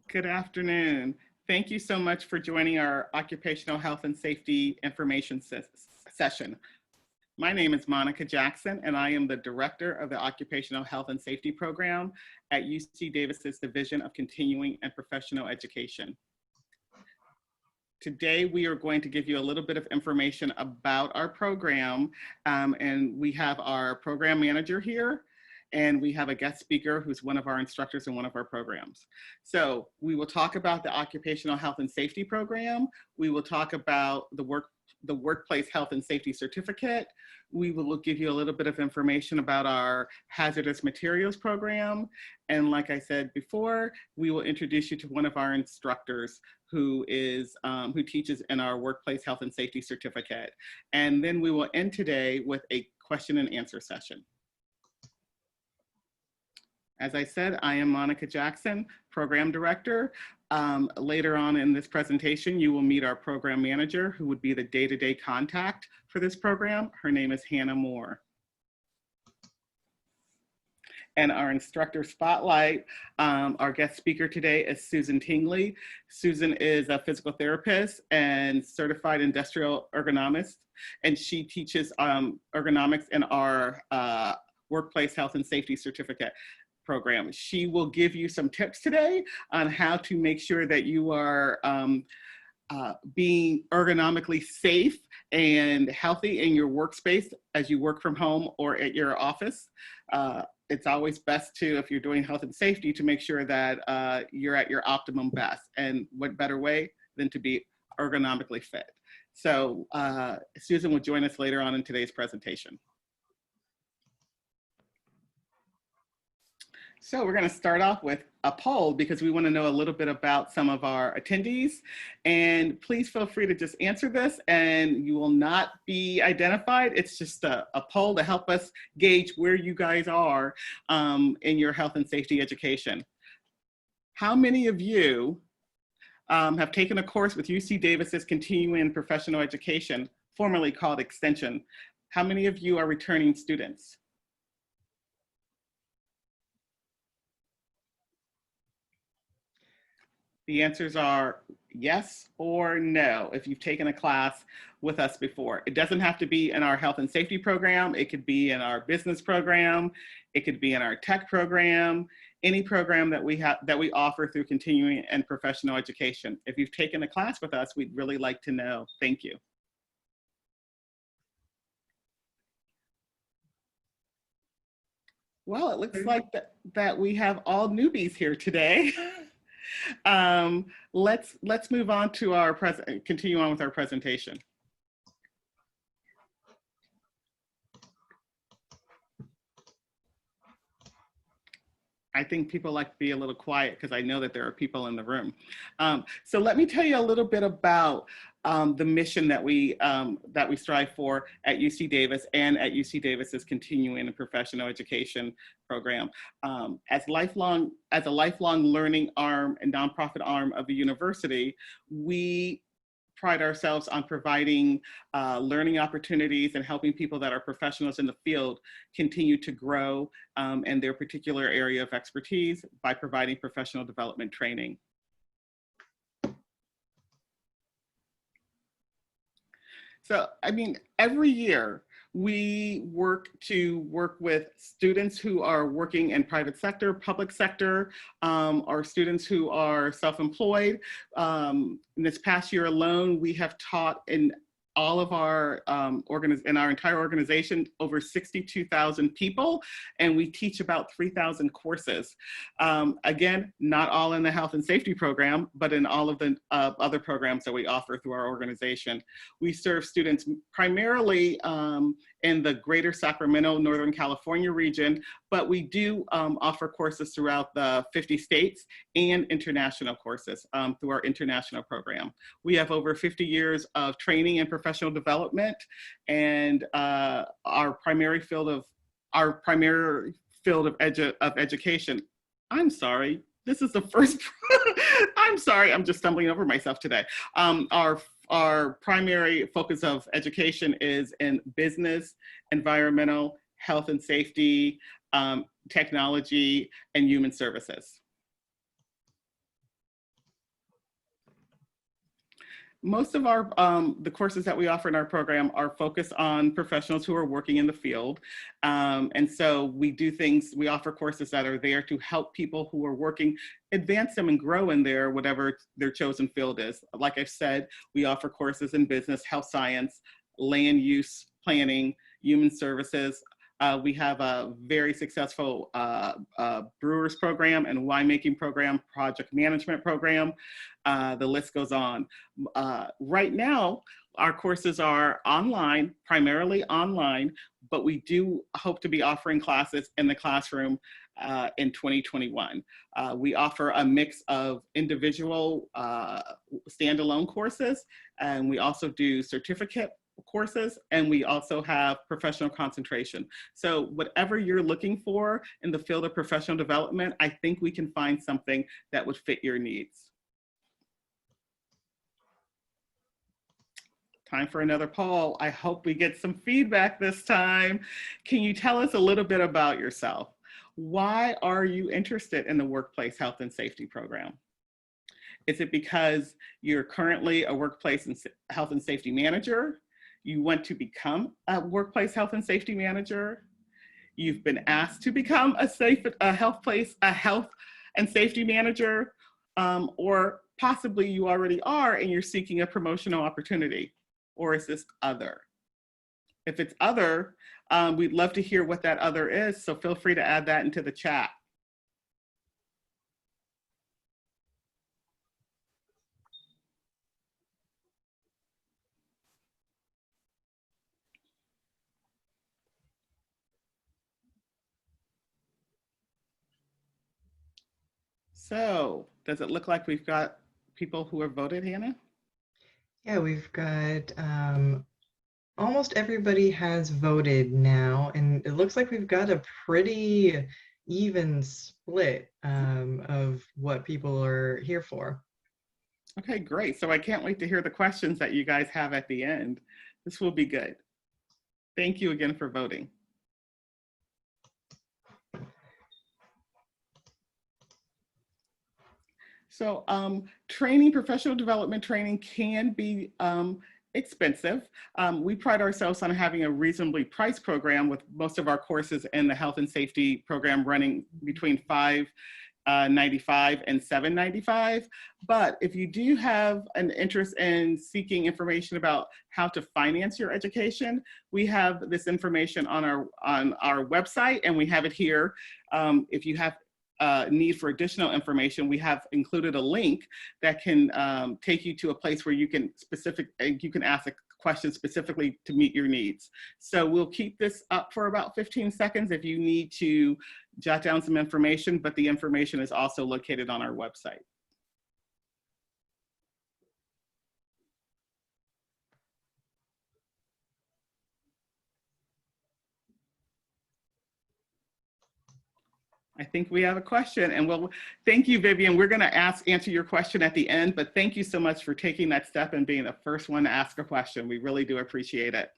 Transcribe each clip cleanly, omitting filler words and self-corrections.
Good afternoon. Thank you so much for joining our Occupational Health and Safety Information session. My name is Monica Jackson, and I am the Director of the Occupational Health and Safety Program at UC Davis's Division of Continuing and Professional Education. Today, we are going to give you a little bit of information about our program, and we have our program manager here, and we have a guest speaker who's one of our instructors in one of our programs. So we will talk about the Occupational Health and Safety Program. We will talk about the Workplace Health and Safety Certificate. We will give you a little bit of information about our Hazardous Materials Program. And like I said before, we will introduce you to one of our instructors who teaches in our Workplace Health and Safety Certificate. And then we will end today with a question and answer session. As I said, I am Monica Jackson, Program Director. Later on in this presentation, you will meet our Program Manager, who would be the day-to-day contact for this program. Her name is Hannah Moore. And our Instructor Spotlight, our guest speaker today is Susan Tingley. Susan is a physical therapist and certified industrial ergonomist, and she teaches ergonomics in our Workplace Health and Safety Certificate program. She will give you some tips today on how to make sure that you are being ergonomically safe and healthy in your workspace as you work from home or at your office. It's always best to, if you're doing health and safety, to make sure that you're at your optimum best. And what better way than to be ergonomically fit? So Susan will join us later on in today's presentation. So we're going to start off with a poll because we want to know a little bit about some of our attendees. And please feel free to just answer this, and you will not be identified. It's just a poll to help us gauge where you guys are in your health and safety education. How many of you have taken a course with UC Davis's Continuing Professional Education, formerly called Extension? How many of you are returning students? The answers are yes or no if you've taken a class with us before. It doesn't have to be in our health and safety program. It could be in our business program. It could be in our tech program, any program that we offer through continuing and professional education. If you've taken a class with us, we'd really like to know. Thank you. Well, it looks like that we have all newbies here today. Let's move on to continue on with our presentation. I think people like to be a little quiet because I know that there are people in the room. So let me tell you a little bit about the mission that we strive for at UC Davis and at UC Davis's Continuing and Professional Education program. As a lifelong learning arm and nonprofit arm of the university, we pride ourselves on providing learning opportunities and helping people that are professionals in the field continue to grow in their particular area of expertise by providing professional development training. So, I mean, every year we work with students who are working in private sector, public sector, or students who are self-employed. In this past year alone, we have taught in all of our in our entire organization over 62,000 people, and we teach about 3,000 courses. Again, not all in the health and safety program, but in all of the other programs that we offer through our organization. We serve students primarily in the greater Sacramento, Northern California region, but we do offer courses throughout the 50 states and international courses through our international program. We have over 50 years of training and professional development, and our primary field of education. I'm sorry, this is the first. I'm sorry, I'm just stumbling over myself today. Our primary focus of education is in business, environmental, health and safety, technology, and human services. Most of our the courses that we offer in our program are focused on professionals who are working in the field. And so we do things, we offer courses that are there to help people who are working, advance them and grow in their whatever their chosen field is. Like I've said, we offer courses in business, health science, land use planning, human services. We have a very successful brewers program and winemaking program, project management program. The list goes on. Right now, our courses are online, primarily online, but we do hope to be offering classes in the classroom in 2021. We offer a mix of individual standalone courses, and we also do certificate courses, and we also have professional concentration. So whatever you're looking for in the field of professional development, I think we can find something that would fit your needs. Time for another poll. I hope we get some feedback this time. Can you tell us a little bit about yourself? Why are you interested in the workplace health and safety program? Is it because you're currently a workplace and health and safety manager? You want to become a workplace health and safety manager? You've been asked to become a health and safety manager, or possibly you already are and you're seeking a promotional opportunity, or is this other? If it's other, we'd love to hear what that other is, so feel free to add that into the chat. So, does it look like we've got people who have voted, Hannah? Yeah, we've got almost everybody has voted now, and it looks like we've got a pretty even split of what people are here for. Okay, great. So I can't wait to hear the questions that you guys have at the end. This will be good. Thank you again for voting. So professional development training can be expensive. We pride ourselves on having a reasonably priced program, with most of our courses in the health and safety program running between $5.95 and $7.95. But if you do have an interest in seeking information about how to finance your education, we have this information on our website, and we have it here. If you have need for additional information, we have included a link that can take you to a place where you can ask a question specifically to meet your needs. So we'll keep this up for about 15 seconds if you need to jot down some information, but the information is also located on our website. I think we have a question, and thank you, Vivian. We're going to answer your question at the end, but thank you so much for taking that step and being the first one to ask a question. We really do appreciate it.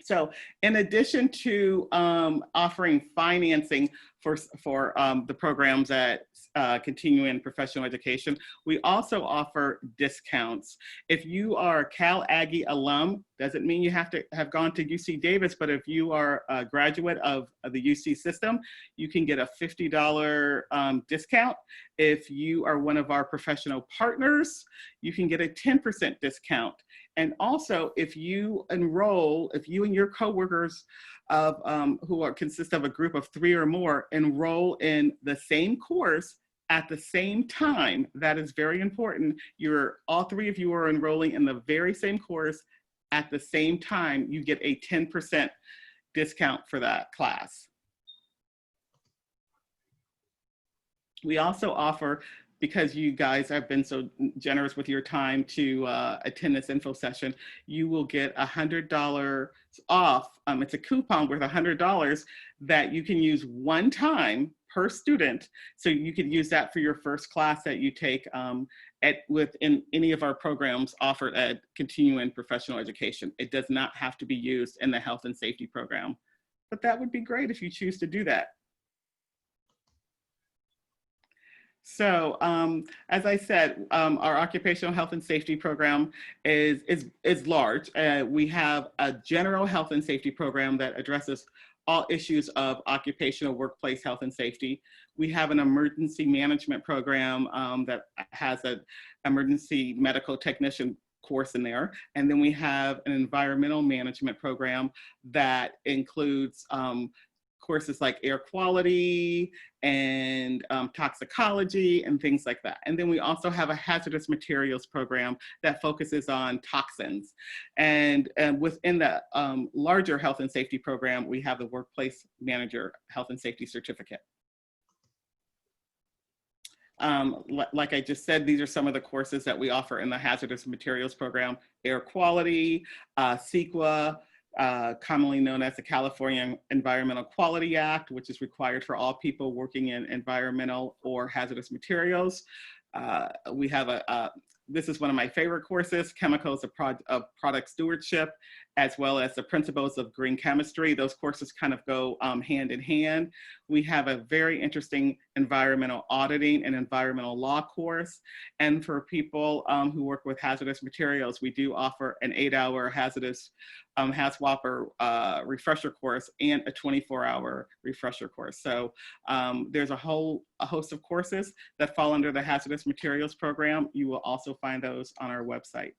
So in addition to offering financing for the programs at continuing professional education, we also offer discounts. If you are a Cal Aggie alum, doesn't mean you have to have gone to UC Davis, but if you are a graduate of the UC system, you can get a $50 discount. If you are one of our professional partners, you can get a 10% discount. And also, if you and your coworkers consist of a group of 3 or more, enroll in the same course at the same time, that is very important. All 3 of you are enrolling in the very same course at the same time, you get a 10% discount for that class. We also offer, because you guys have been so generous with your time to attend this info session, you will get $100 off. It's a coupon worth $100 that you can use one time per student. So you could use that for your first class that you take within any of our programs offered at continuing professional education. It does not have to be used in the health and safety program, but that would be great if you choose to do that. So, as I said, our occupational health and safety program is large. We have a general health and safety program that addresses all issues of occupational workplace health and safety. We have an emergency management program that has an emergency medical technician course in there. And then we have an environmental management program that includes courses like air quality and toxicology and things like that. And then we also have a hazardous materials program that focuses on toxins. And within the larger health and safety program, we have the workplace manager health and safety certificate. Like I just said, these are some of the courses that we offer in the hazardous materials program: air quality, CEQA, commonly known as the California Environmental Quality Act, which is required for all people working in environmental or hazardous materials. We have this is one of my favorite courses, Chemicals of Product Stewardship, as well as the Principles of Green Chemistry. Those courses kind of go hand in hand. We have a very interesting environmental auditing and environmental law course. And for people who work with hazardous materials, we do offer an 8-hour hazardous HAZWOPER refresher course and a 24-hour refresher course. So there's a host of courses that fall under the hazardous materials program. You will also find those on our website.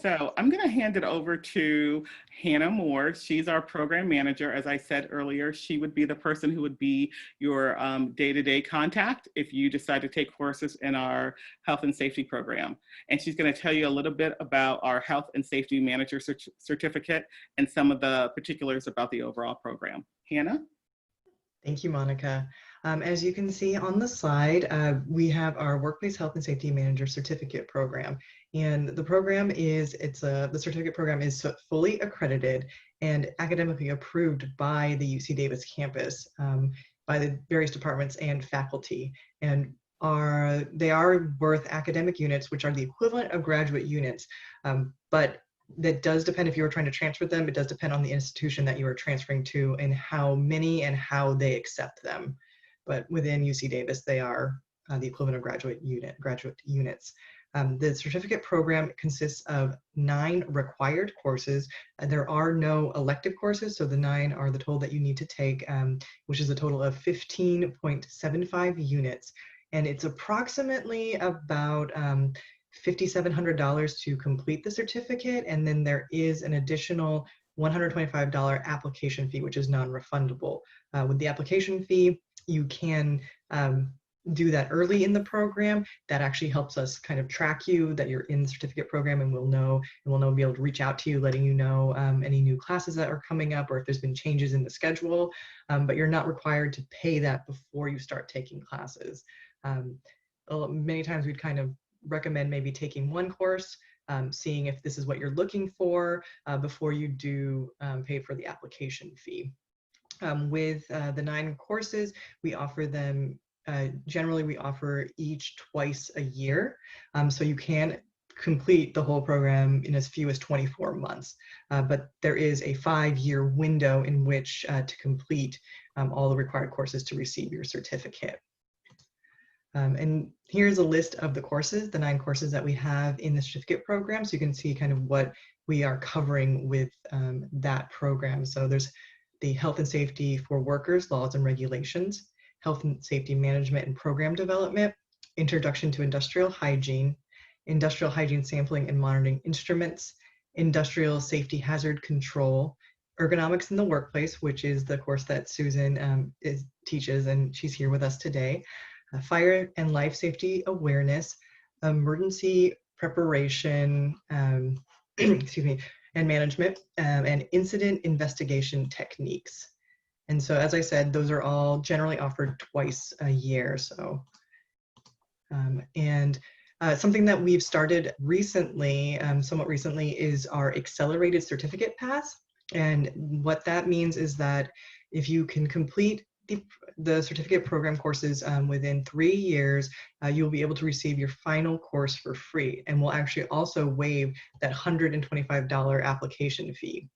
So I'm going to hand it over to Hannah Moore. She's our program manager. As I said earlier, she would be the person who would be your day-to-day contact if you decide to take courses in our health and safety program. And she's going to tell you a little bit about our health and safety manager certificate and some of the particulars about the overall program. Hannah? Thank you, Monica. As you can see on the slide, we have our Workplace Health and Safety Manager Certificate Program. And the program the certificate program is fully accredited and academically approved by the UC Davis campus, by the various departments and faculty. And they are worth academic units, which are the equivalent of graduate units. But that does depend, if you were trying to transfer them, it does depend on the institution that you are transferring to and how many and how they accept them. But within UC Davis, they are the equivalent of graduate units. The certificate program consists of 9 required courses. There are no elective courses, so the 9 are the total that you need to take, which is a total of 15.75 units. And it's approximately about $5,700 to complete the certificate, and then there is an additional $125 application fee, which is non-refundable. With the application fee, you can do that early in the program. That actually helps us kind of track you that you're in the certificate program, and we'll be able to reach out to you, letting you know any new classes that are coming up or if there's been changes in the schedule. But you're not required to pay that before you start taking classes. Many times we'd kind of recommend maybe taking one course, seeing if this is what you're looking for before you do pay for the application fee. With the 9 courses, we offer them, generally we offer each twice a year. So you can complete the whole program in as few as 24 months. But there is a 5-year window in which to complete all the required courses to receive your certificate. And here's a list of the courses, the 9 courses that we have in the certificate program, so you can see kind of what we are covering with that program. So there's the Health and Safety for Workers, Laws and Regulations, Health and Safety Management and Program Development, Introduction to Industrial Hygiene, Industrial Hygiene Sampling and Monitoring Instruments, Industrial Safety Hazard Control, Ergonomics in the Workplace, which is the course that Susan teaches, and she's here with us today. Fire and life safety awareness, emergency preparation, excuse me, and management, and incident investigation techniques. And so, as I said, those are all generally offered twice a year. So, something that we've started recently, somewhat recently, is our accelerated certificate pass. And what that means is that if you can complete the certificate program courses within 3 years, you'll be able to receive your final course for free. And we'll actually also waive that $125 application fee.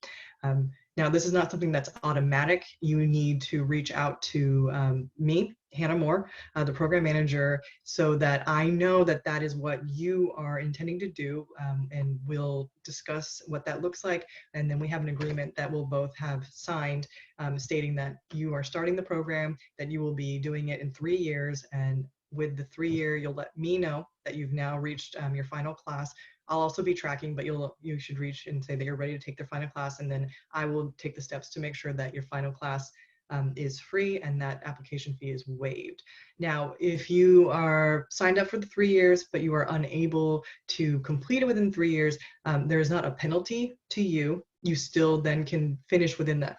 Now, this is not something that's automatic. You need to reach out to me, Hannah Moore, the program manager, so that I know that that is what you are intending to do, and we'll discuss what that looks like. And then we have an agreement that we'll both have signed, stating that you are starting the program, that you will be doing it in 3 years, and with the 3-year, you'll let me know that you've now reached your final class. I'll also be tracking, but you should reach and say that you're ready to take their final class, and then I will take the steps to make sure that your final class is free and that application fee is waived. Now, if you are signed up for the 3 years, but you are unable to complete it within 3 years, there is not a penalty to you. You still then can finish within that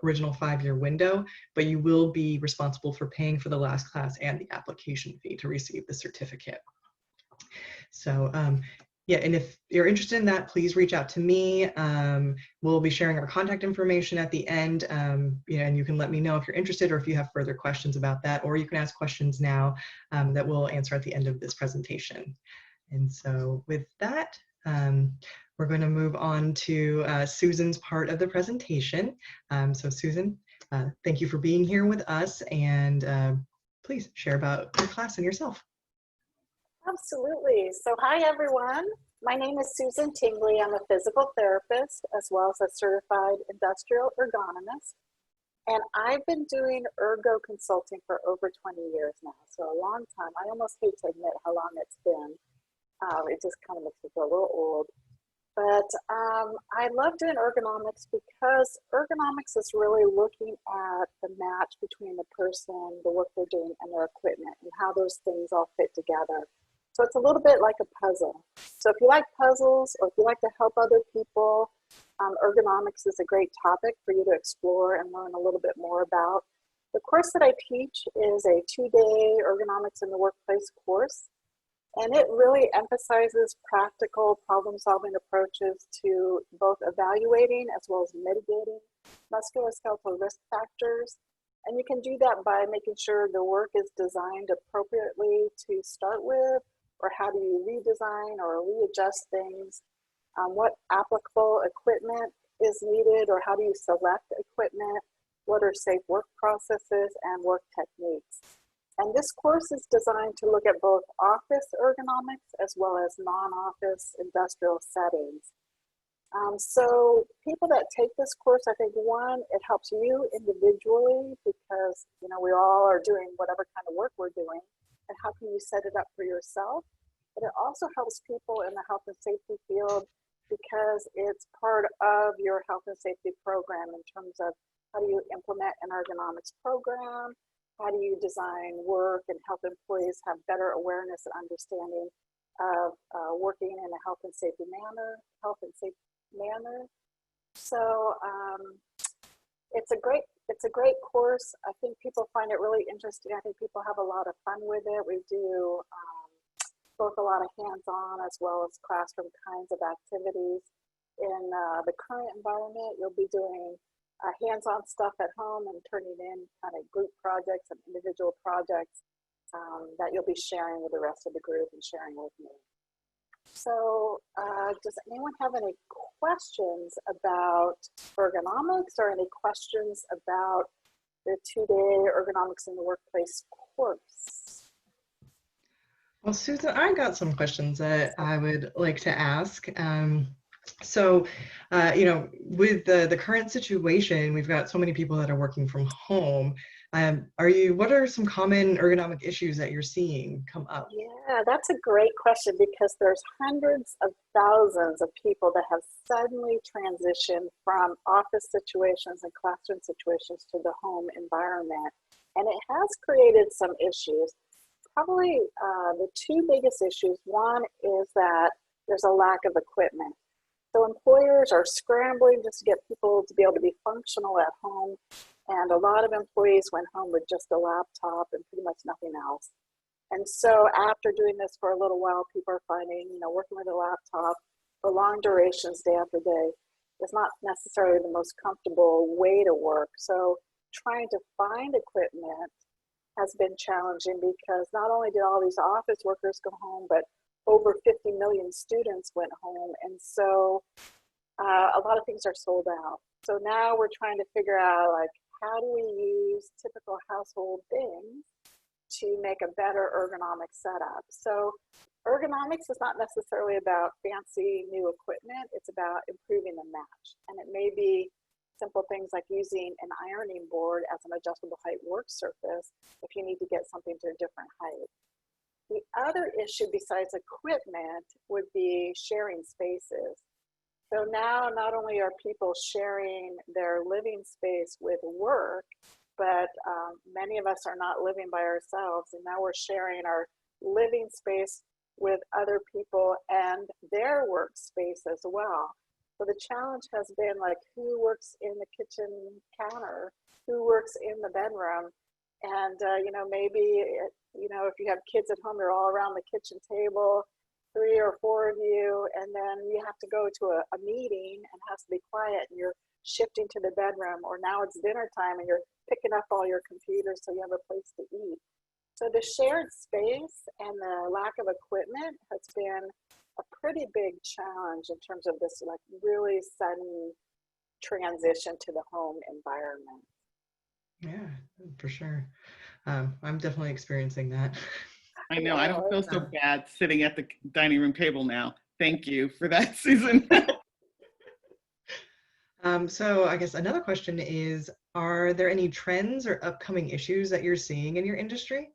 original 5-year window, but you will be responsible for paying for the last class and the application fee to receive the certificate. So yeah, and if you're interested in that, please reach out to me. We'll be sharing our contact information at the end, and you can let me know if you're interested or if you have further questions about that, or you can ask questions now that we'll answer at the end of this presentation. And so with that, we're going to move on to Susan's part of the presentation. So Susan, thank you for being here with us, and please share about your class and yourself. Absolutely. So hi, everyone. My name is Susan Tingley. I'm a physical therapist as well as a certified industrial ergonomist. And I've been doing ergo consulting for over 20 years now, so a long time. I almost hate to admit how long it's been. It just kind of makes me feel a little old. But I love doing ergonomics because ergonomics is really looking at the match between the person, the work they're doing, and their equipment, and how those things all fit together. So it's a little bit like a puzzle. So if you like puzzles or if you like to help other people, ergonomics is a great topic for you to explore and learn a little bit more about. The course that I teach is a 2-day ergonomics in the workplace course. And it really emphasizes practical problem-solving approaches to both evaluating as well as mitigating musculoskeletal risk factors. And you can do that by making sure the work is designed appropriately to start with, or how do you redesign or readjust things, what applicable equipment is needed, or how do you select equipment, what are safe work processes and work techniques. And this course is designed to look at both office ergonomics as well as non-office industrial settings. So people that take this course, I think one, it helps you individually because we all are doing whatever kind of work we're doing, and how can you set it up for yourself? But it also helps people in the health and safety field because it's part of your health and safety program in terms of how do you implement an ergonomics program, how do you design work and help employees have better awareness and understanding of working in a health and safety manner. So it's a great course. I think people find it really interesting. I think people have a lot of fun with it. We do both a lot of hands-on as well as classroom kinds of activities. In the current environment, you'll be doing hands-on stuff at home and turning in kind of group projects and individual projects that you'll be sharing with the rest of the group and sharing with me. So does anyone have any questions about ergonomics or any questions about the 2-day ergonomics in the workplace course? Well, Susan, I got some questions that I would like to ask. So, with the current situation, we've got so many people that are working from home. What are some common ergonomic issues that you're seeing come up? Yeah, that's a great question because there's hundreds of thousands of people that have suddenly transitioned from office situations and classroom situations to the home environment. And it has created some issues. Probably the two biggest issues, one is that there's a lack of equipment. So employers are scrambling just to get people to be able to be functional at home. And a lot of employees went home with just a laptop and pretty much nothing else. And so after doing this for a little while, people are finding, working with a laptop for long durations day after day is not necessarily the most comfortable way to work. So trying to find equipment has been challenging because not only did all these office workers go home, but over 50 million students went home. And so a lot of things are sold out. So now we're trying to figure out, like, how do we use typical household things to make a better ergonomic setup? So ergonomics is not necessarily about fancy new equipment. It's about improving the match. And it may be simple things like using an ironing board as an adjustable height work surface if you need to get something to a different height. The other issue besides equipment would be sharing spaces. So now not only are people sharing their living space with work, but many of us are not living by ourselves, and now we're sharing our living space with other people and their workspace as well. So the challenge has been, like, who works in the kitchen counter, who works in the bedroom, and maybe if you have kids at home, they're all around the kitchen table, 3 or 4 of you, and then you have to go to a meeting and it has to be quiet, and you're shifting to the bedroom, or now it's dinner time and you're picking up all your computers so you have a place to eat. So the shared space and the lack of equipment has been a pretty big challenge in terms of this, like, really sudden transition to the home environment. Yeah, for sure. I'm definitely experiencing that. I know, I don't feel so bad sitting at the dining room table now. Thank you for that, Susan. So I guess another question is, are there any trends or upcoming issues that you're seeing in your industry?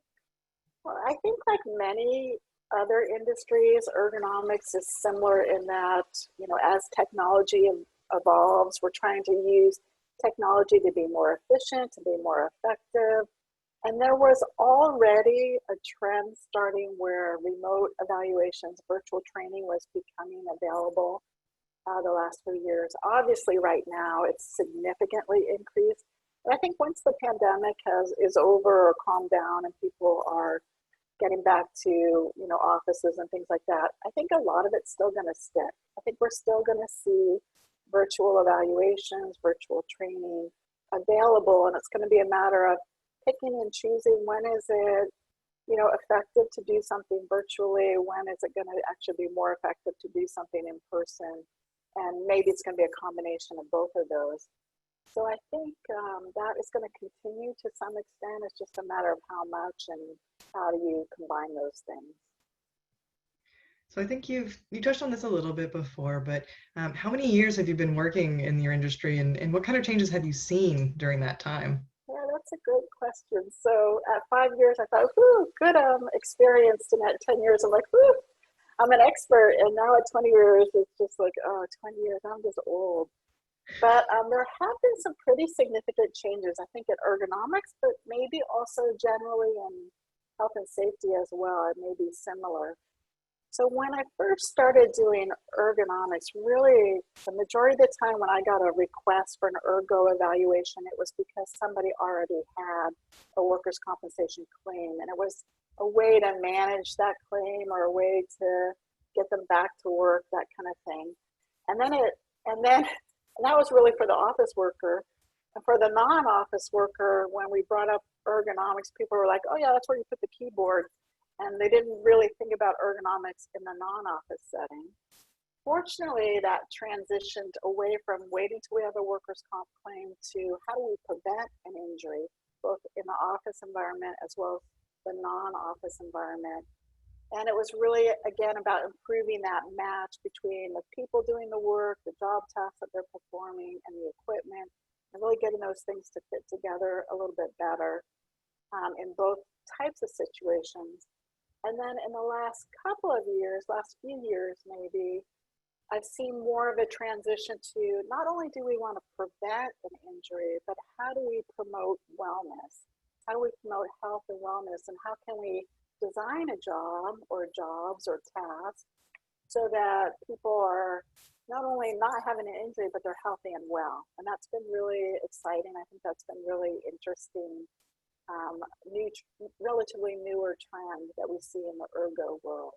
Well, I think, like many other industries, ergonomics is similar in that, as technology evolves, we're trying to use technology to be more efficient, to be more effective. And there was already a trend starting where remote evaluations, virtual training was becoming available the last few years. Obviously, right now, it's significantly increased. And I think once the pandemic is over or calmed down and people are getting back to offices and things like that, I think a lot of it's still going to stick. I think we're still going to see virtual evaluations, virtual training available, and it's going to be a matter of picking and choosing when is it effective to do something virtually, when is it going to actually be more effective to do something in person, and maybe it's going to be a combination of both of those. So I think that is going to continue to some extent. It's just a matter of how much and how do you combine those things. So I think you touched on this a little bit before, but how many years have you been working in your industry, and what kind of changes have you seen during that time? Yeah, that's a great question. So at 5 years, I thought, whoo, good experience. And at 10 years, I'm like, whoo, I'm an expert. And now at 20 years, it's just like, oh, 20 years, I'm just old. But there have been some pretty significant changes, I think, in ergonomics, but maybe also generally in health and safety as well. It may be similar. So when I first started doing ergonomics, really the majority of the time when I got a request for an ergo evaluation, it was because somebody already had a workers' compensation claim, and it was a way to manage that claim or a way to get them back to work, that kind of thing. And that was really for the office worker. And for the non-office worker, when we brought up ergonomics, people were like, oh yeah, that's where you put the keyboard. And they didn't really think about ergonomics in the non-office setting. Fortunately, that transitioned away from waiting till we have a workers' comp claim to how do we prevent an injury, both in the office environment as well as the non-office environment. And it was really, again, about improving that match between the people doing the work, the job tasks that they're performing, and the equipment, and really getting those things to fit together a little bit better in both types of situations. And then in the last few years maybe, I've seen more of a transition to not only do we want to prevent an injury, but how do we promote wellness? How do we promote health and wellness? And how can we design a job or jobs or tasks so that people are not only not having an injury, but they're healthy and well? And that's been really exciting. I think that's been really interesting. Relatively newer trend that we see in the ergo world.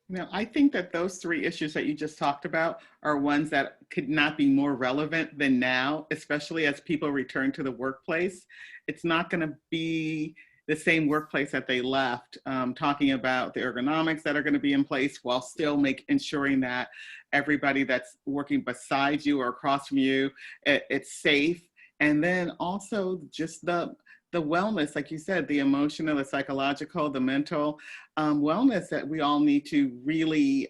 Now, I think that those three issues that you just talked about are ones that could not be more relevant than now, especially as people return to the workplace. It's not going to be the same workplace that they left, talking about the ergonomics that are going to be in place while still ensuring that everybody that's working beside you or across from you, it's safe. And then also just the wellness, like you said, the emotional, the psychological, the mental wellness that we all need to really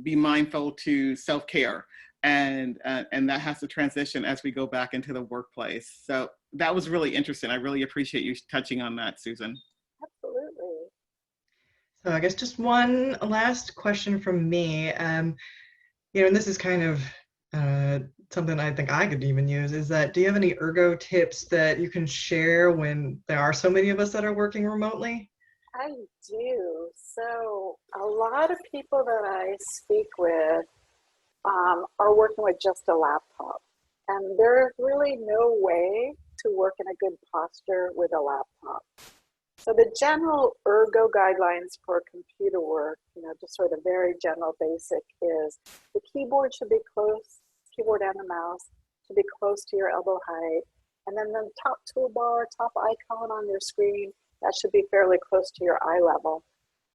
be mindful to self-care. And that has to transition as we go back into the workplace. So that was really interesting. I really appreciate you touching on that, Susan. Absolutely. So I guess just one last question from me. You know, and this is kind of something I think I could even use, is that do you have any ergo tips that you can share when there are so many of us that are working remotely? I do. So a lot of people that I speak with are working with just a laptop. And there's really no way to work in a good posture with a laptop. So the general ergo guidelines for computer work, you know, just sort of very general basic, is the keyboard should be close, keyboard and the mouse should be close to your elbow height. And then the top toolbar, top icon on your screen, that should be fairly close to your eye level.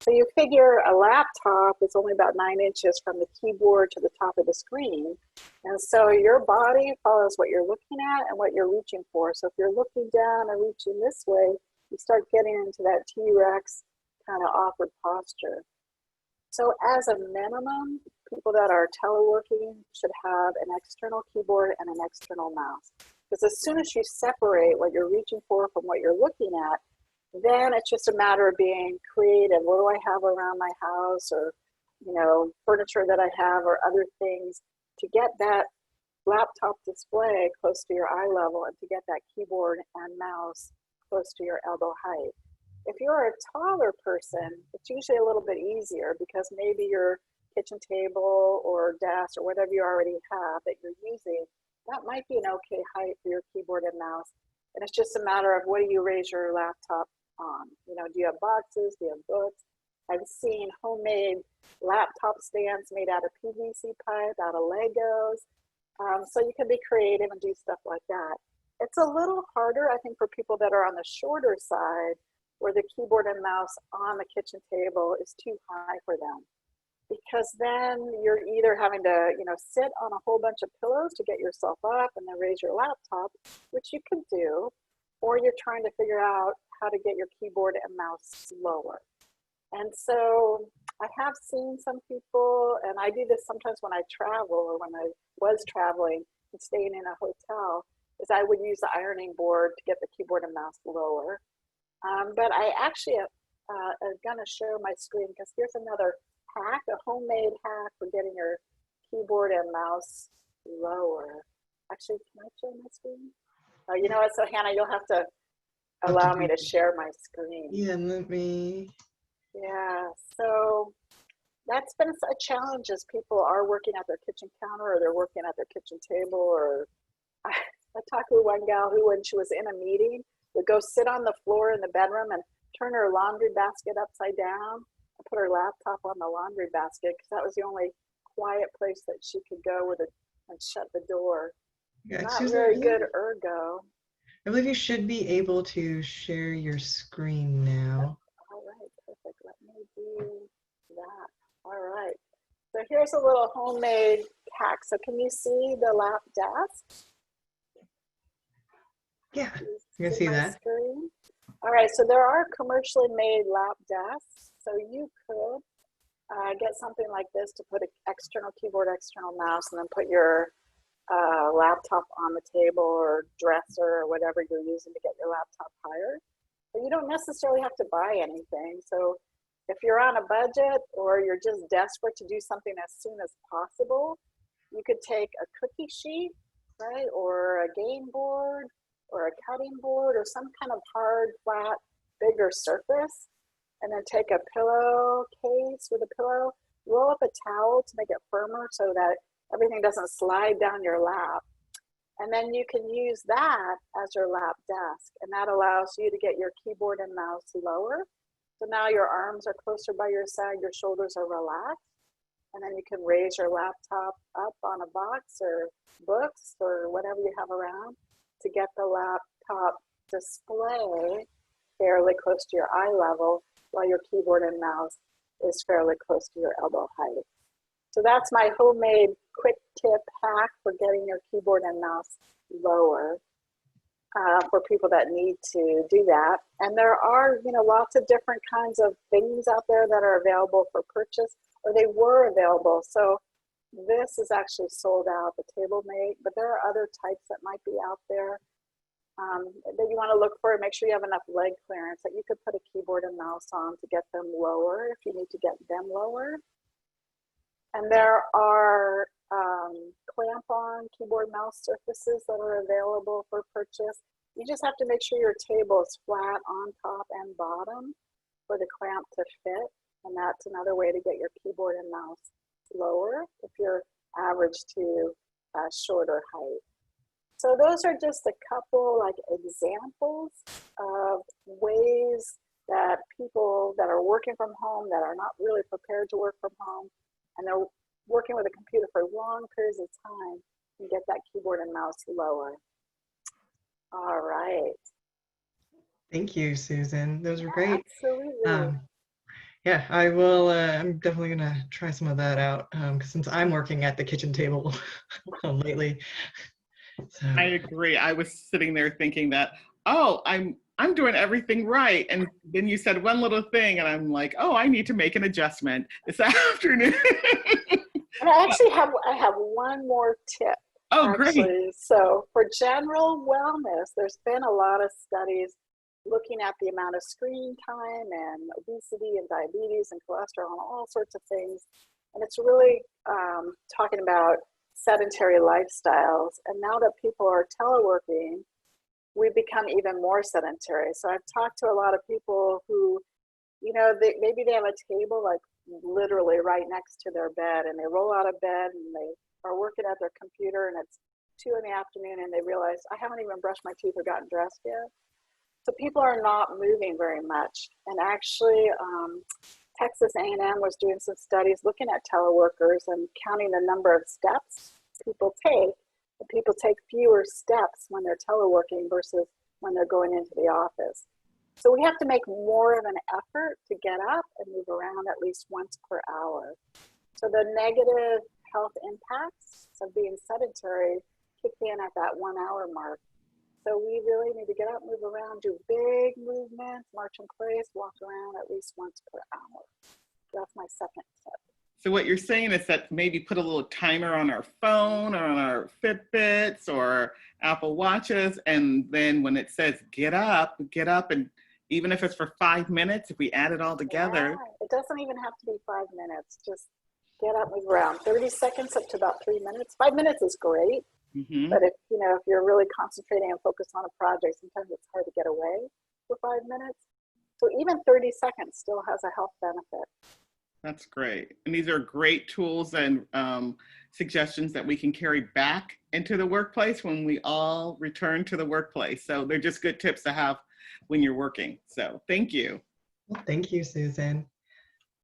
So you figure a laptop is only about 9 inches from the keyboard to the top of the screen. And so your body follows what you're looking at and what you're reaching for. So if you're looking down and reaching this way, you start getting into that T-Rex kind of awkward posture. So as a minimum, people that are teleworking should have an external keyboard and an external mouse. Because as soon as you separate what you're reaching for from what you're looking at, then it's just a matter of being creative. What do I have around my house, or, you know, furniture that I have, or other things to get that laptop display close to your eye level and to get that keyboard and mouse close to your elbow height. If you're a taller person, it's usually a little bit easier because maybe your kitchen table or desk or whatever you already have that you're using, that might be an okay height for your keyboard and mouse. And it's just a matter of what do you raise your laptop on? You know, do you have boxes? Do you have books? I've seen homemade laptop stands made out of PVC pipe, out of Legos. So you can be creative and do stuff like that. It's a little harder, I think, for people that are on the shorter side, where the keyboard and mouse on the kitchen table is too high for them. Because then you're either having to, you know, sit on a whole bunch of pillows to get yourself up and then raise your laptop, which you can do, or you're trying to figure out how to get your keyboard and mouse lower. And so I have seen some people, and I do this sometimes when I travel or when I was traveling and staying in a hotel, is I would use the ironing board to get the keyboard and mouse lower. But I actually am going to show my screen because here's another hack, a homemade hack for getting your keyboard and mouse lower. Actually, can I show my screen? Oh, you know what? So Hannah, you'll have to allow me to share my screen. Yeah, let me. Yeah, so that's been a challenge as people are working at their kitchen counter or they're working at their kitchen table. Or I talked with one gal who, when she was in a meeting, would go sit on the floor in the bedroom and turn her laundry basket upside down and put her laptop on the laundry basket because that was the only quiet place that she could go with it and shut the door. Yeah, Not Susan, very good ergo. I believe you should be able to share your screen now. All right, perfect. Let me do that. All right. So here's a little homemade hack. So can you see the lap desk? Yeah, you can see that. Screen? All right, so there are commercially made lap desks. So you could get something like this to put an external keyboard, external mouse, and then put your laptop on the table or dresser or whatever you're using to get your laptop higher. But you don't necessarily have to buy anything. So if you're on a budget or you're just desperate to do something as soon as possible, you could take a cookie sheet, right, or a game board or a cutting board or some kind of hard, flat, bigger surface, and then take a pillowcase with a pillow, roll up a towel to make it firmer so that everything doesn't slide down your lap. And then you can use that as your lap desk, and that allows you to get your keyboard and mouse lower. So now your arms are closer by your side, your shoulders are relaxed, and then you can raise your laptop up on a box or books or whatever you have around to get the laptop display fairly close to your eye level, while your keyboard and mouse is fairly close to your elbow height. So that's my homemade quick tip hack for getting your keyboard and mouse lower for people that need to do that. And there are, lots of different kinds of things out there that are available for purchase, or they were available. So this is actually sold out, the TableMate, but there are other types that might be out there that you want to look for, and make sure you have enough leg clearance that you could put a keyboard and mouse on to get them lower if you need to get them lower. And there are clamp-on keyboard mouse surfaces that are available for purchase. You just have to make sure your table is flat on top and bottom for the clamp to fit. And that's another way to get your keyboard and mouse lower if you're average to shorter height. So those are just a couple examples of ways that people that are working from home, that are not really prepared to work from home, and they're working with a computer for long periods of time, and get that keyboard and mouse lower. All right. Thank you, Susan. Those were great. Absolutely. Yeah, I will. I'm definitely gonna try some of that out since I'm working at the kitchen table lately. So. I agree. I was sitting there thinking that, oh, I'm doing everything right, and then you said one little thing, and I'm like, oh, I need to make an adjustment this afternoon. And I have one more tip. Oh, actually. Great. So for general wellness, there's been a lot of studies looking at the amount of screen time and obesity and diabetes and cholesterol and all sorts of things. And it's really talking about sedentary lifestyles. And now that people are teleworking, we've become even more sedentary. So I've talked to a lot of people who, maybe they have a table like literally right next to their bed, and they roll out of bed and they are working at their computer, and it's 2 p.m. and they realize, I haven't even brushed my teeth or gotten dressed yet. So people are not moving very much. And actually, Texas A&M was doing some studies looking at teleworkers and counting the number of steps people take. And people take fewer steps when they're teleworking versus when they're going into the office. So we have to make more of an effort to get up and move around at least once per hour. So the negative health impacts of being sedentary kick in at that 1 hour mark. So we really need to get up, move around, do big movements, march in place, walk around at least once per hour. That's my second tip. So what you're saying is that maybe put a little timer on our phone or on our Fitbits or Apple Watches, and then when it says get up, and even if it's for 5 minutes, if we add it all together. Yeah, it doesn't even have to be 5 minutes. Just get up, move around. 30 seconds up to about 3 minutes. 5 minutes is great. Mm-hmm. But if you're really concentrating and focused on a project, sometimes it's hard to get away for 5 minutes. So even 30 seconds still has a health benefit. That's great. And these are great tools and suggestions that we can carry back into the workplace when we all return to the workplace. So they're just good tips to have when you're working. So thank you. Well, thank you, Susan.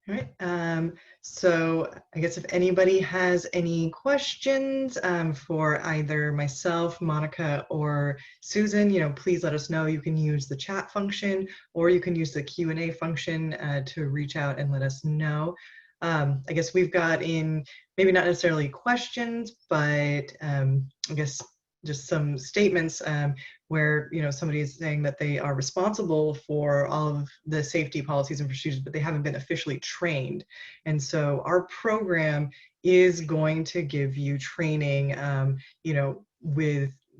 All right. So I guess if anybody has any questions for either myself, Monica, or Susan, please let us know. You can use the chat function, or you can use the Q&A function to reach out and let us know. I guess we've got in maybe not necessarily questions, but I guess just some statements where somebody is saying that they are responsible for all of the safety policies and procedures, but they haven't been officially trained. And so our program is going to give you training,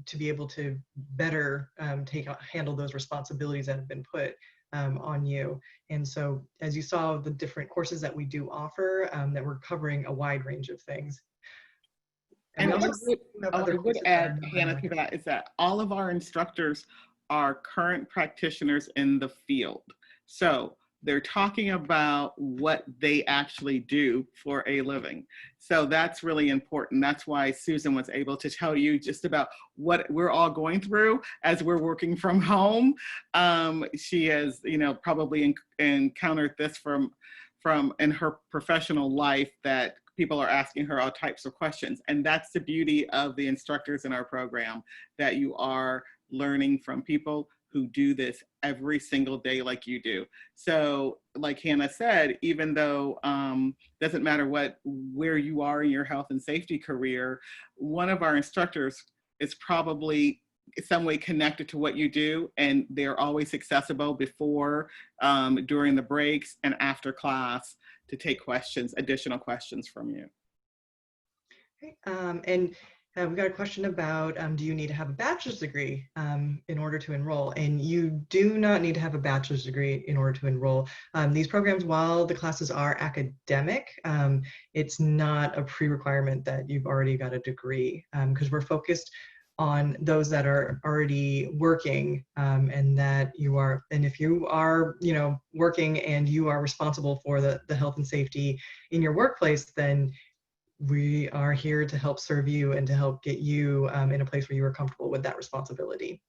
to be able to better handle those responsibilities that have been put on you. And so as you saw, the different courses that we do offer, that we're covering a wide range of things. And I would add, Hannah, to that is that all of our instructors are current practitioners in the field. So they're talking about what they actually do for a living. So that's really important. That's why Susan was able to tell you just about what we're all going through as we're working from home. She has, probably encountered this from in her professional life, that people are asking her all types of questions. And that's the beauty of the instructors in our program, that you are learning from people who do this every single day like you do. So like Hannah said, even though doesn't matter where you are in your health and safety career, one of our instructors is probably in some way connected to what you do, and they're always accessible before, during the breaks, and after class to take additional questions from you. Okay. And we've got a question about, do you need to have a bachelor's degree in order to enroll? And you do not need to have a bachelor's degree in order to enroll. These programs, while the classes are academic, it's not a pre-requirement that you've already got a degree, because we're focused on those that are already working, and that you are, and if you are, you know, working and you are responsible for the health and safety in your workplace, then we are here to help serve you and to help get you in a place where you are comfortable with that responsibility.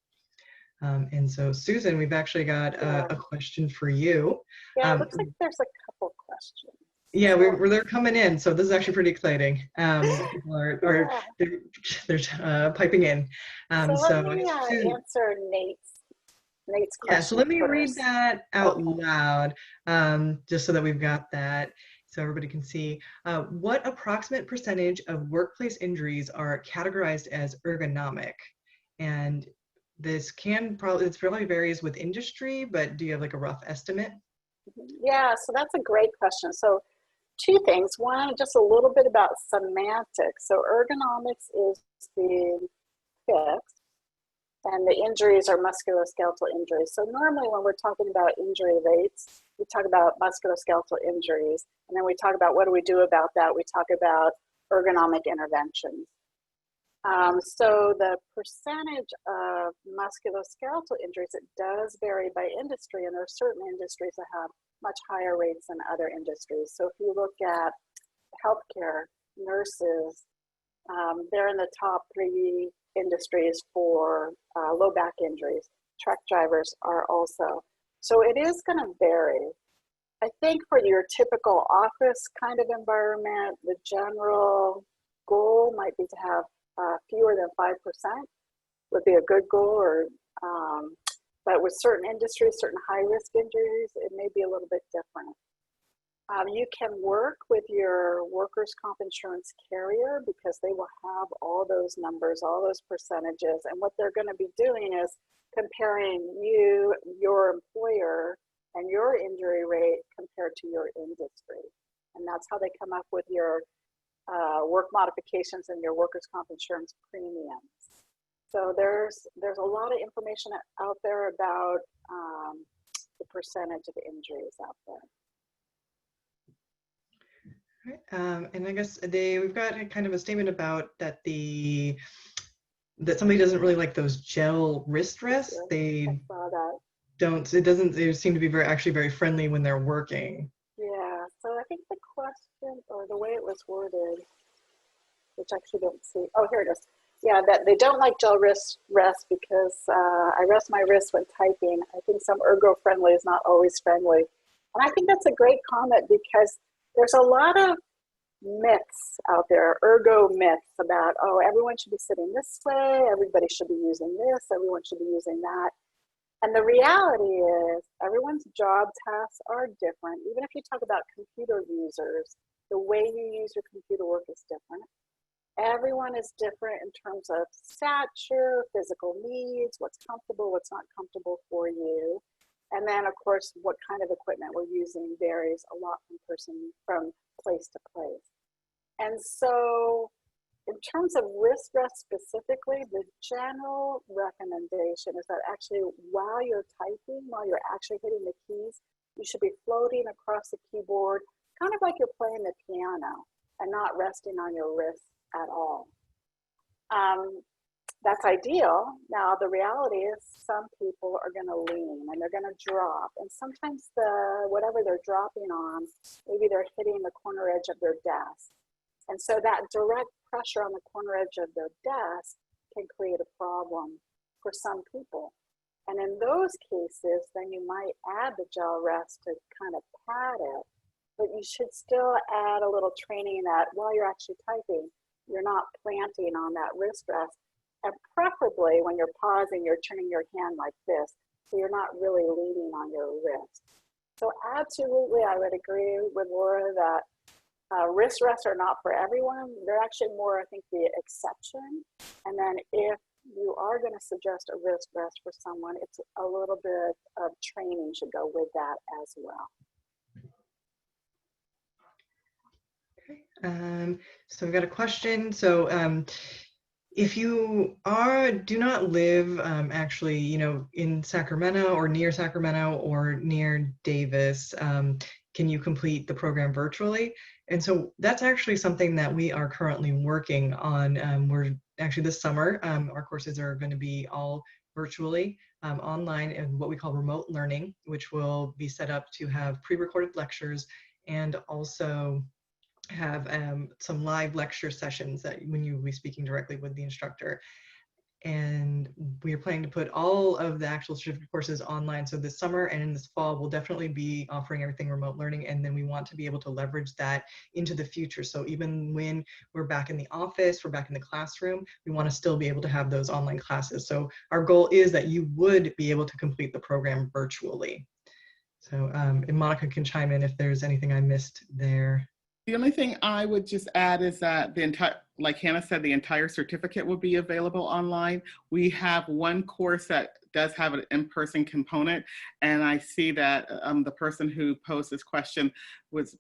And so, Susan, we've actually got a question for you. Yeah, it looks like there's a couple questions. Yeah, they're coming in, so this is actually pretty exciting. People are they're piping in. So let me answer Nate's question. Yeah, so let me first. read that out loud, just so that we've got that, so everybody can see. What approximate percentage of workplace injuries are categorized as ergonomic? And this probably varies with industry, but do you have like a rough estimate? Yeah, so that's a great question. So two things. One, just a little bit about semantics. So ergonomics is being fixed, and the injuries are musculoskeletal injuries. So normally when we're talking about injury rates, we talk about musculoskeletal injuries, and then we talk about what do we do about that. We talk about ergonomic interventions. So the percentage of musculoskeletal injuries, it does vary by industry, and there are certain industries that have much higher rates than other industries. So if you look at healthcare, nurses, they're in the top 3 industries for low back injuries. Truck drivers are also. So it is going to vary. I think for your typical office kind of environment, the general goal might be to have fewer than 5% would be a good goal, or but with certain industries, certain high-risk injuries, it may be a little bit different. You can work with your workers' comp insurance carrier because they will have all those numbers, all those percentages, and what they're going to be doing is comparing you, your employer, and your injury rate compared to your industry. And that's how they come up with your work modifications and your workers' comp insurance premiums. So there's a lot of information out there about the percentage of injuries out there. And I guess we've got kind of a statement about that that somebody doesn't really like those gel wrist rests. They seem to be very friendly when they're working. Yeah, so I think the question, or the way it was worded, which I actually don't see, oh, here it is. Yeah, that they don't like gel wrist rests because I rest my wrist when typing. I think some ergo friendly is not always friendly. And I think that's a great comment because there's a lot of myths out there, ergo myths about, oh, everyone should be sitting this way, everybody should be using this, everyone should be using that. And the reality is everyone's job tasks are different. Even if you talk about computer users, the way you use your computer work is different. Everyone is different in terms of stature, physical needs, what's comfortable, what's not comfortable for you. And then, of course, what kind of equipment we're using varies a lot from place to place. And so in terms of wrist rest specifically, the general recommendation is that actually while you're typing, while you're actually hitting the keys, you should be floating across the keyboard, kind of like you're playing the piano and not resting on your wrist at all. That's ideal. Now, the reality is some people are going to lean and they're going to drop. And sometimes whatever they're dropping on, maybe they're hitting the corner edge of their desk. And so that direct pressure on the corner edge of their desk can create a problem for some people. And in those cases, then you might add the gel rest to kind of pad it. But you should still add a little training that while you're actually typing, you're not planting on that wrist rest. And preferably when you're pausing, you're turning your hand like this. so you're not really leaning on your wrist. So absolutely, I would agree with Laura that wrist rests are not for everyone. They're actually more, I think, the exception. And then if you are going to suggest a wrist rest for someone, it's a little bit of training should go with that as well. Okay. So we've got a question. So if you do not live actually, in Sacramento or near Sacramento or near Davis, can you complete the program virtually? And so that's actually something that we are currently working on. We're actually this summer, our courses are going to be all virtually online and what we call remote learning, which will be set up to have pre-recorded lectures and also have some live lecture sessions that when you will be speaking directly with the instructor. And we are planning to put all of the actual certificate courses online. So this summer and in this fall, we'll definitely be offering everything remote learning. And then we want to be able to leverage that into the future. So even when we're back in the office, we're back in the classroom, we want to still be able to have those online classes. So our goal is that you would be able to complete the program virtually. So and Monica can chime in if there's anything I missed there. The only thing I would just add is that the entire, like Hannah said, the entire certificate will be available online. We have one course that does have an in-person component, and I see that the person who posed this question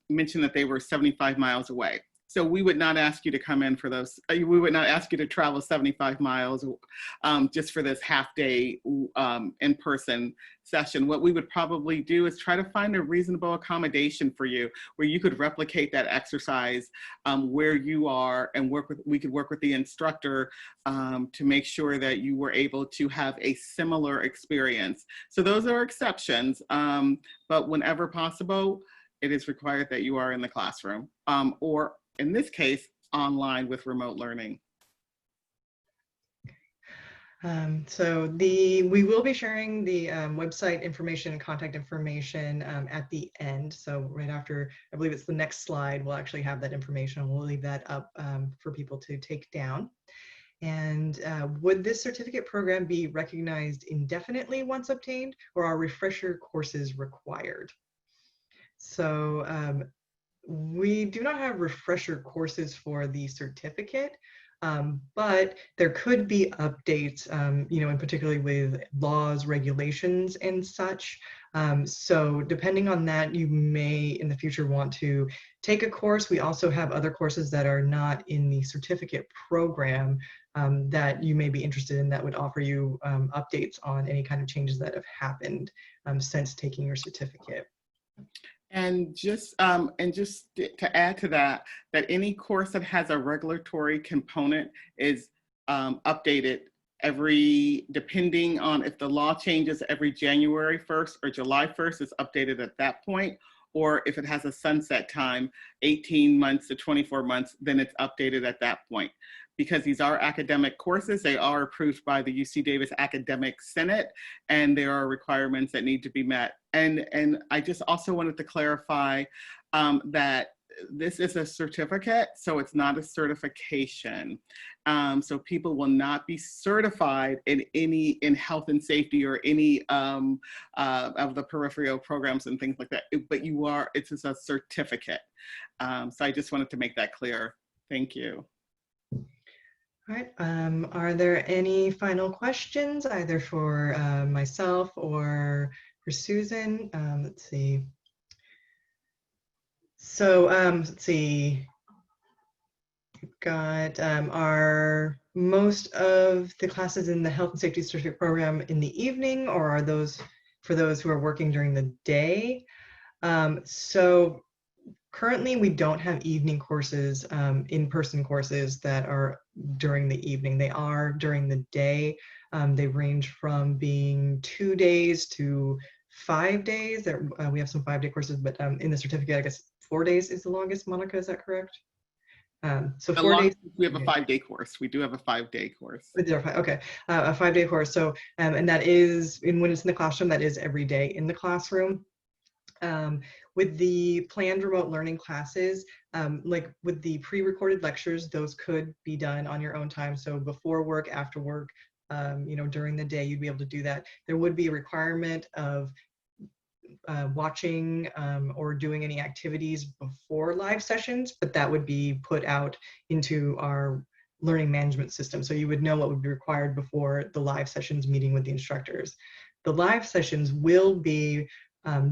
mentioned that they were 75 miles away. So we would not ask you to come in for those. We would not ask you to travel 75 miles just for this half-day in-person session. What we would probably do is try to find a reasonable accommodation for you where you could replicate that exercise where you are and we could work with the instructor to make sure that you were able to have a similar experience. So those are exceptions, but whenever possible, it is required that you are in the classroom or in this case, online with remote learning. So we will be sharing the website information and contact information at the end. So right after, I believe it's the next slide, we'll actually have that information. We'll leave that up for people to take down. And would this certificate program be recognized indefinitely once obtained, or are refresher courses required? So we do not have refresher courses for the certificate, but there could be updates, and particularly with laws, regulations, and such. So depending on that, you may in the future want to take a course. We also have other courses that are not in the certificate program that you may be interested in that would offer you updates on any kind of changes that have happened since taking your certificate. And just to add to that, that any course that has a regulatory component is updated depending on if the law changes every January 1st or July 1st, it's updated at that point. Or if it has a sunset time, 18 months to 24 months, then it's updated at that point. Because these are academic courses, they are approved by the UC Davis Academic Senate, and there are requirements that need to be met. And I just also wanted to clarify that this is a certificate, so it's not a certification. So people will not be certified in health and safety or any of the peripheral programs and things like that, but it's just a certificate. So I just wanted to make that clear. Thank you. All right, are there any final questions either for myself or for Susan? Let's see. So let's see. We've got are most of the classes in the health and safety certificate program in the evening, or are those for those who are working during the day? So currently we don't have evening courses, in-person courses that are during the evening. They are during the day. They range from being 2 days to 5 days. We have some 5-day courses, but in the certificate, I guess 4 days is the longest. Monica, is that correct? So 4 days. We have a 5-day course. We do have a 5-day course. Okay, a 5-day course. So, and that is, when it's in the classroom, that is every day in the classroom. With the planned remote learning classes, like with the pre-recorded lectures, those could be done on your own time. So before work, after work, during the day, you'd be able to do that. There would be a requirement of watching or doing any activities before live sessions, but that would be put out into our learning management system. So you would know what would be required before the live sessions meeting with the instructors. The live sessions will be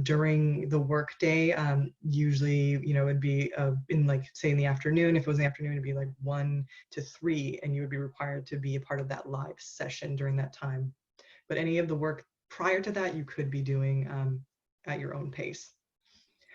during the workday. Usually, it'd be in say in the afternoon. If it was in the afternoon, it'd be like 1 to 3, and you would be required to be a part of that live session during that time. But any of the work prior to that, you could be doing at your own pace.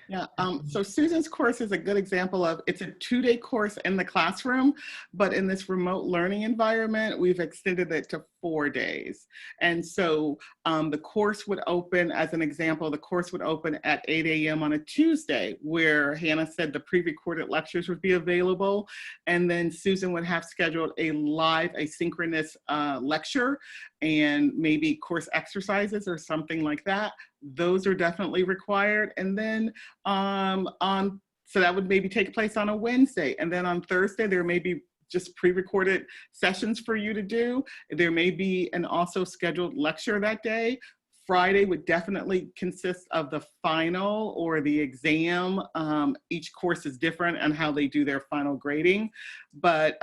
Yeah, so Susan's course is a good example of, it's a 2-day course in the classroom, but in this remote learning environment, we've extended it to 4 days. And so the course would open, as an example, the course would open at 8 a.m. on a Tuesday, where Hannah said the pre-recorded lectures would be available. And then Susan would have scheduled a live asynchronous lecture and maybe course exercises or something like that. Those are definitely required. And then so that would maybe take place on a Wednesday. And then on Thursday, there may be just pre-recorded sessions for you to do. There may be an also scheduled lecture that day. Friday would definitely consist of the final or the exam. Each course is different on how they do their final grading, but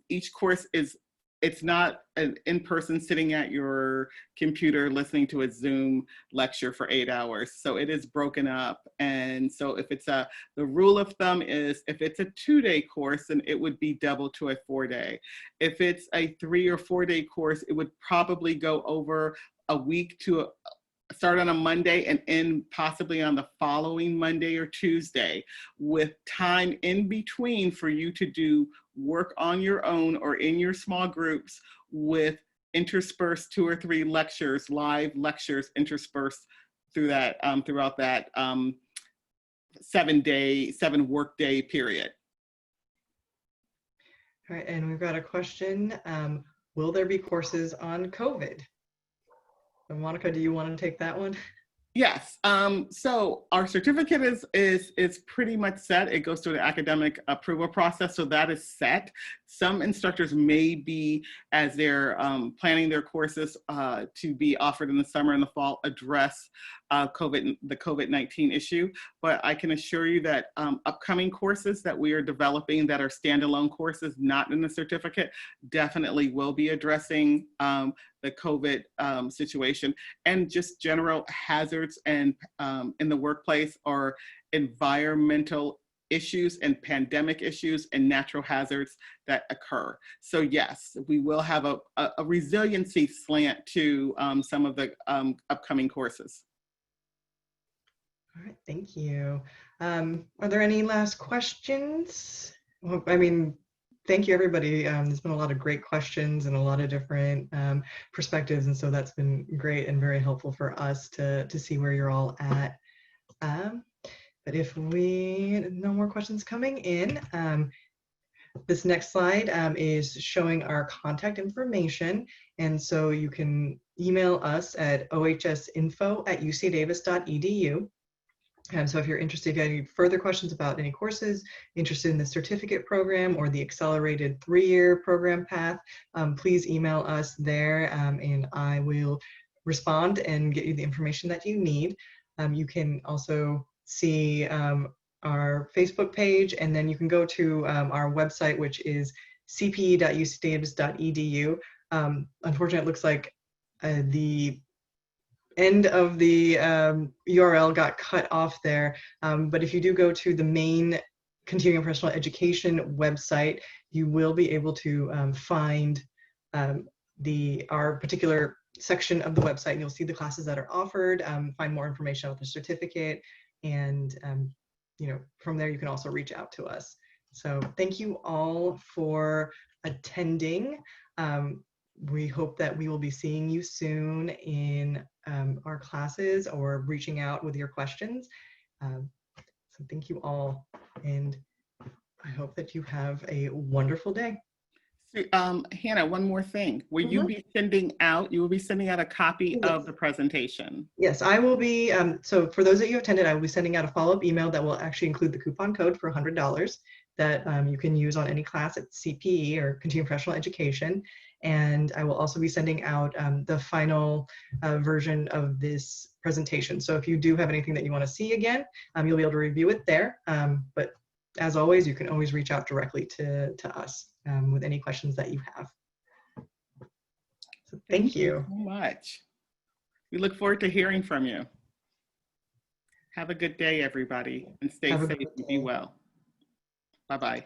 each course it's not an in-person sitting at your computer listening to a Zoom lecture for 8 hours. So it is broken up. And so if it's the rule of thumb is, if it's a 2-day course, then it would be double to a 4-day. If it's a 3 or 4-day course, it would probably go over a week to start on a Monday and end possibly on the following Monday or Tuesday, with time in between for you to do work on your own or in your small groups, with interspersed 2 or 3 lectures, live lectures interspersed through that throughout that 7 workday period. All right, and we've got a question. Will there be courses on COVID? And Monica, do you want to take that one? Yes. So our certificate is pretty much set. It goes through the academic approval process, so that is set. Some instructors may be, as they're planning their courses to be offered in the summer and the fall, address the COVID-19 issue. But I can assure you that upcoming courses that we are developing that are standalone courses, not in the certificate, definitely will be addressing the COVID situation, and just general hazards and in the workplace, or environmental issues and pandemic issues and natural hazards that occur. So yes, we will have a resiliency slant to some of the upcoming courses. All right, thank you. Are there any last questions? Well, I mean, thank you, everybody. There's been a lot of great questions and a lot of different perspectives, and so that's been great and very helpful for us to see where you're all at. But if no more questions coming in, this next slide is showing our contact information, and so you can email us at ohsinfo@ucdavis.edu. So if you're interested, if you have any further questions about any courses, interested in the certificate program or the accelerated 3-year program path, please email us there, and I will respond and get you the information that you need. You can also see our Facebook page, and then you can go to our website, which is cpe.ucdavis.edu. Unfortunately, it looks like the end of the URL got cut off there, but if you do go to the main continuing professional education website, you will be able to find our particular section of the website, and you'll see the classes that are offered, find more information about the certificate, and from there you can also reach out to us. So thank you all for attending. We hope that we will be seeing you soon in our classes or reaching out with your questions. So thank you all, and I hope that you have a wonderful day. Hannah, one more thing. Will you be sending out, you will be sending out a copy of the presentation? Yes, I will be. So for those that you attended, I will be sending out a follow-up email that will actually include the coupon code for $100 that you can use on any class at CPE or Continuing Professional Education. And I will also be sending out the final version of this presentation. So if you do have anything that you want to see again, you'll be able to review it there. But as always, you can always reach out directly to us with any questions that you have. So thank you so much. We look forward to hearing from you. Have a good day, everybody, and stay Have a safe good and be day. well. Bye-bye.